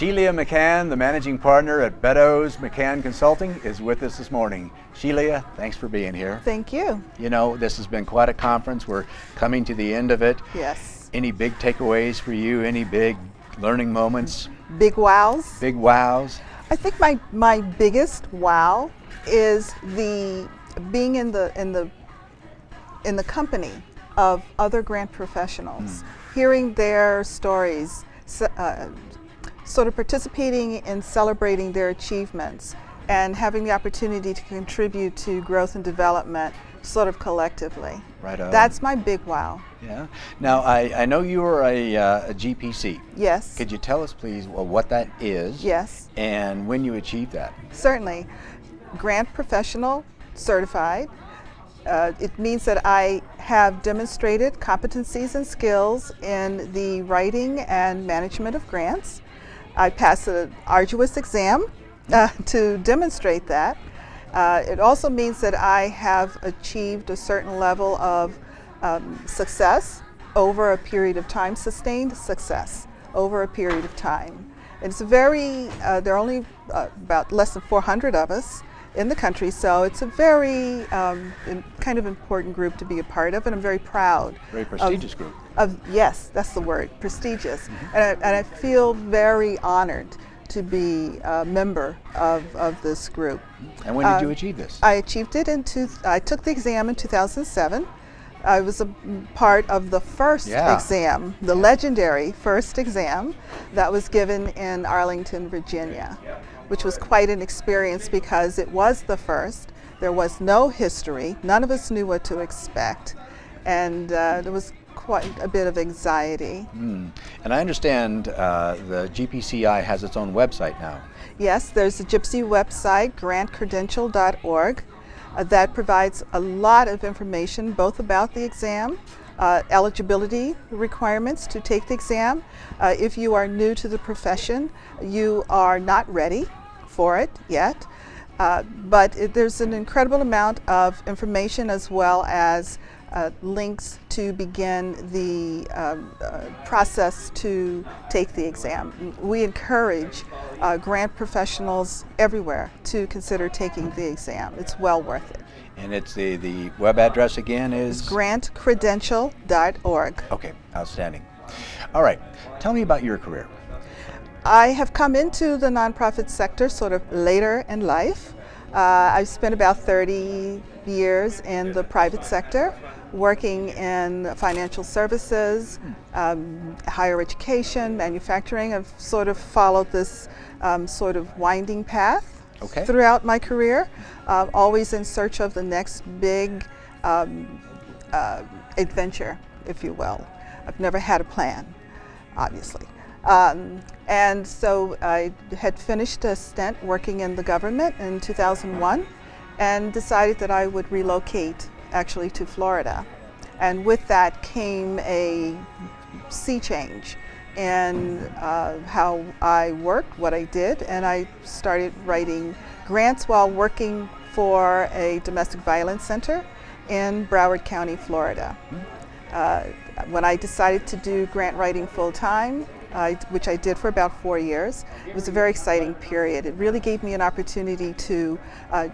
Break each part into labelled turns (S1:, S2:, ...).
S1: Shelia McCann, the managing partner at Beddows McCann Consulting, is with us this morning. Shelia, thanks for being here.
S2: Thank you.
S1: You know, this has been quite a conference. We're coming to the end of it.
S2: Yes.
S1: Any big takeaways for you? Any big learning moments?
S2: Big wows?
S1: Big wows?
S2: I think my biggest wow is being in the company of other grant professionals, hearing their stories, sort of participating in celebrating their achievements and having the opportunity to contribute to growth and development sort of collectively.
S1: Right on.
S2: That's my big wow.
S1: Yeah. Now, I know you are a GPC.
S2: Yes.
S1: Could you tell us, please, what that is?
S2: Yes.
S1: And when you achieved that?
S2: Certainly. Grant Professional Certified. It means that I have demonstrated competencies and skills in the writing and management of grants. I passed an arduous exam to demonstrate that. It also means that I have achieved a certain level of success over a period of time, sustained success over a period of time. It's there are only about less than 400 of us in the country, so it's a very kind of important group to be a part of, and I'm very proud.
S1: Very prestigious group.
S2: Yes, that's the word, prestigious. And I feel very honored to be a member of this group.
S1: And when did you achieve this?
S2: I achieved it I took the exam in 2007. I was a part of the first exam, the legendary first exam that was given in Arlington, Virginia, which was quite an experience because it was the first. There was no history. None of us knew what to expect. And there was quite a bit of anxiety. And
S1: I understand the GPCI has its own website now.
S2: Yes, there's a GPCI website, grantcredential.org, that provides a lot of information both about the exam, eligibility requirements to take the exam. If you are new to the profession, you are not ready for it yet, but there's an incredible amount of information as well as links to begin the process to take the exam. We encourage grant professionals everywhere to consider taking the exam. It's well worth it.
S1: And it's the web address again is?
S2: It's grantcredential.org.
S1: Okay, outstanding. All right, tell me about your career.
S2: I have come into the nonprofit sector sort of later in life. I've spent about 30 years in the private sector, working in financial services, higher education, manufacturing. I've sort of followed this sort of winding path throughout my career, always in search of the next big adventure, if you will. I've never had a plan, obviously. And so I had finished a stint working in the government in 2001 and decided that I would relocate actually to Florida. And with that came a sea change in how I worked, what I did, and I started writing grants while working for a domestic violence center in Broward County, Florida. When I decided to do grant writing full-time, which I did for about 4 years. It was a very exciting period. It really gave me an opportunity to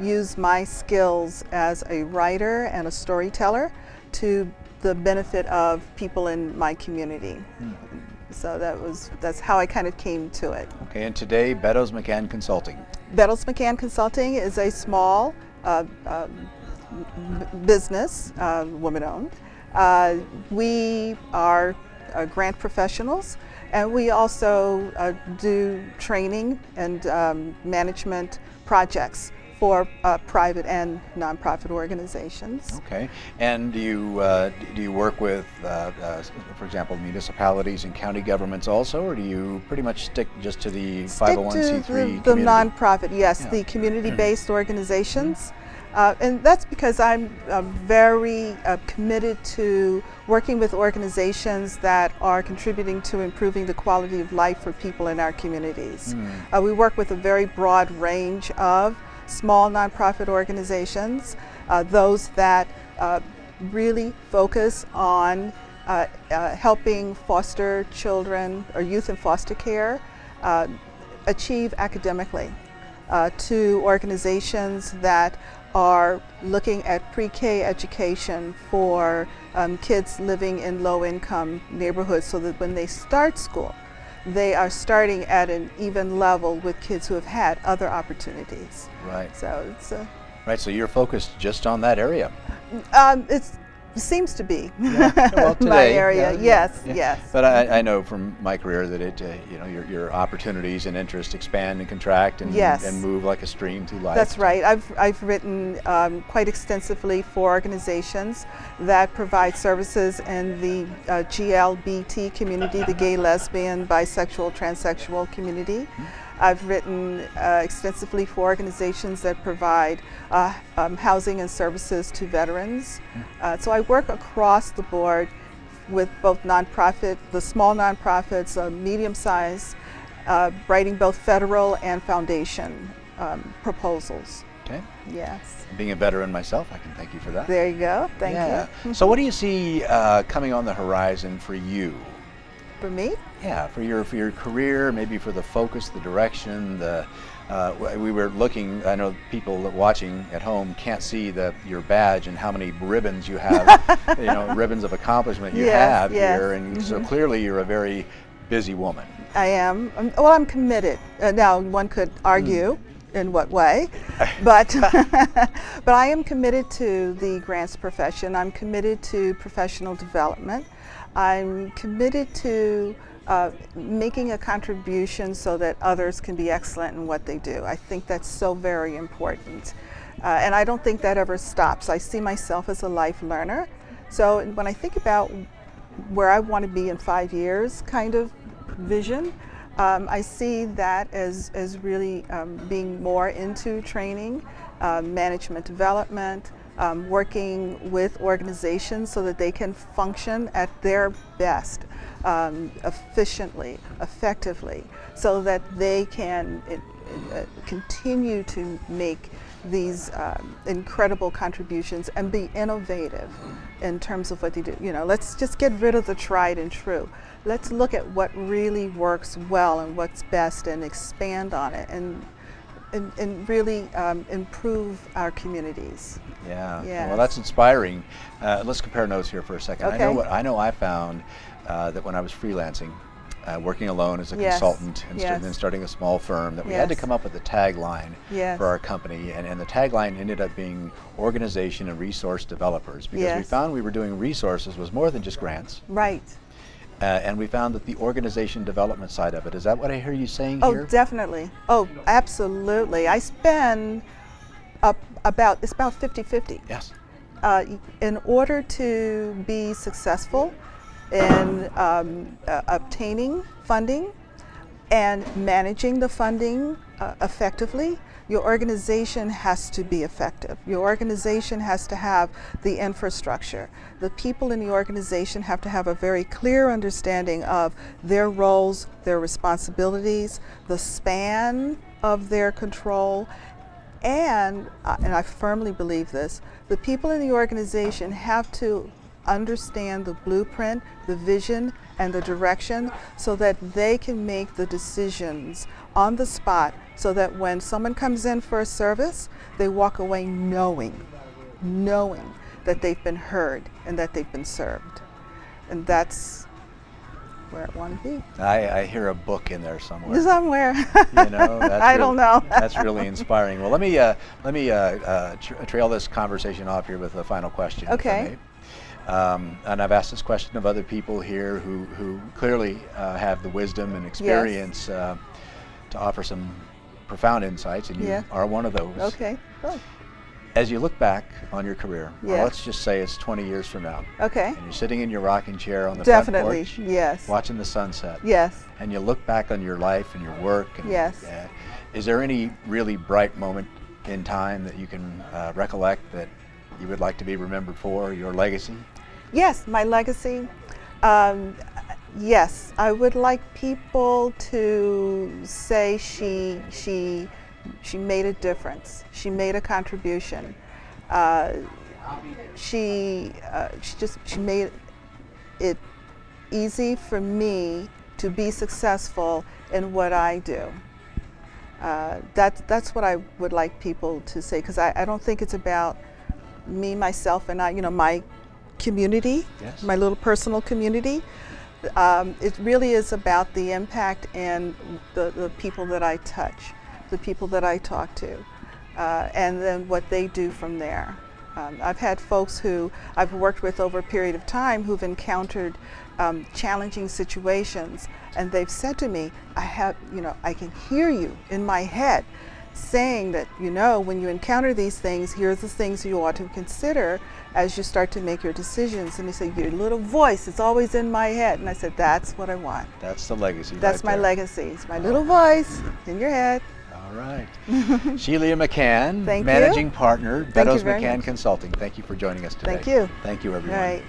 S2: use my skills as a writer and a storyteller to the benefit of people in my community. So that's how I kind of came to it.
S1: Okay, and today, Beddows McCann Consulting.
S2: Beddows McCann Consulting is a small business, woman-owned. We are grant professionals, and we also do training and management projects for private and nonprofit organizations.
S1: Okay, and do you work with, for example, municipalities and county governments also, or do you pretty much stick just to the 501c3
S2: the nonprofit? Yes, the community-based organizations. And that's because I'm very committed to working with organizations that are contributing to improving the quality of life for people in our communities. We work with a very broad range of small nonprofit organizations, those that really focus on helping foster children or youth in foster care, achieve academically, to organizations that are looking at pre-K education for kids living in low-income neighborhoods, so that when they start school, they are starting at an even level with kids who have had other opportunities.
S1: Right.
S2: So it's
S1: right. So you're focused just on that area.
S2: it seems to be
S1: Well, today,
S2: my area. Yes, yes.
S1: But I know from my career that it, you know, your opportunities and interests expand and contract and,
S2: Yes.
S1: and move like a stream through life.
S2: That's right. I've written quite extensively for organizations that provide services in the GLBT community, the gay, lesbian, bisexual, transsexual community. I've written extensively for organizations that provide housing and services to veterans. So I work across the board with both nonprofit, the small nonprofits, medium-sized, writing both federal and foundation proposals.
S1: Okay.
S2: Yes.
S1: Being a veteran myself, I can thank you for that.
S2: There you go. Thank you.
S1: So what do you see coming on the horizon for you?
S2: For me?
S1: Yeah, for your career, maybe for the focus, the direction, we were looking, I know people watching at home can't see your badge and how many ribbons you have, you know, ribbons of accomplishment you have here, and so clearly you're a very busy woman.
S2: I am. Well, I'm committed. Now, one could argue in what way, but but I am committed to the grants profession. I'm committed to professional development. I'm committed to making a contribution so that others can be excellent in what they do. I think that's so very important. And I don't think that ever stops. I see myself as a life learner. So when I think about where I want to be in 5 years kind of vision, I see that as really being more into training, management development, working with organizations so that they can function at their best, efficiently, effectively, so that they can continue to make these incredible contributions and be innovative in terms of what they do. You know, let's just get rid of the tried and true. Let's look at what really works well and what's best and expand on it and really improve our communities.
S1: Yeah.
S2: Yes.
S1: Well, that's inspiring. Let's compare notes here for a second.
S2: Okay.
S1: I know I found that when I was freelancing, working alone as a
S2: Yes.
S1: consultant and
S2: Yes.
S1: then starting a small firm, that we had to
S2: Yes.
S1: come up with a tagline
S2: Yes.
S1: for our company, and the tagline ended up being organization and resource developers, because we
S2: Yes.
S1: found we were doing resources was more than just grants.
S2: Right.
S1: And we found that the organization development side of it, is that what I hear you saying
S2: Oh,
S1: here?
S2: definitely. Oh, absolutely. I spend it's about 50-50.
S1: Yes.
S2: In order to be successful in obtaining funding and managing the funding effectively, your organization has to be effective. Your organization has to have the infrastructure. The people in the organization have to have a very clear understanding of their roles, their responsibilities, the span of their control, and I firmly believe this, the people in the organization have to understand the blueprint, the vision, and the direction so that they can make the decisions on the spot, so that when someone comes in for a service, they walk away knowing that they've been heard and that they've been served. And that's where I want to be.
S1: I hear a book in there somewhere.
S2: Somewhere.
S1: You know, that's
S2: I don't know.
S1: That's really inspiring. Well, let me trail this conversation off here with a final question. if I
S2: Okay.
S1: may. And I've asked this question of other people here who clearly have the wisdom and experience to offer some profound insights, and you
S2: Yeah.
S1: are one of those.
S2: Okay. Oh.
S1: As you look back on your career, or
S2: Yeah.
S1: let's just say it's 20 years from now,
S2: Okay.
S1: and you're sitting in your rocking chair on the
S2: Definitely.
S1: front porch,
S2: Yes.
S1: watching the sunset,
S2: Yes.
S1: and you look back on your life and your work, and
S2: Yes.
S1: is there any really bright moment in time that you can recollect that you would like to be remembered for, your legacy?
S2: Yes, my legacy. Yes, I would like people to say she made a difference. She made a contribution. She made it easy for me to be successful in what I do. That's what I would like people to say, because I don't think it's about me, myself, and my community,
S1: yes.
S2: my little personal community. It really is about the impact and the people that I touch, the people that I talk to, and then what they do from there. I've had folks who I've worked with over a period of time who've encountered challenging situations, and they've said to me, I can hear you in my head saying that, when you encounter these things, here's the things you ought to consider as you start to make your decisions. And they say, your little voice is always in my head. And I said, that's what I want.
S1: That's the legacy.
S2: That's
S1: right
S2: my
S1: there.
S2: legacy. It's my little voice in your head.
S1: All right. Shelia McCann,
S2: Thank
S1: Managing
S2: you.
S1: Partner,
S2: Thank you
S1: Beddows
S2: very
S1: McCann
S2: much.
S1: Consulting. Thank you for joining us today.
S2: Thank you.
S1: Thank you, everyone.
S2: All right.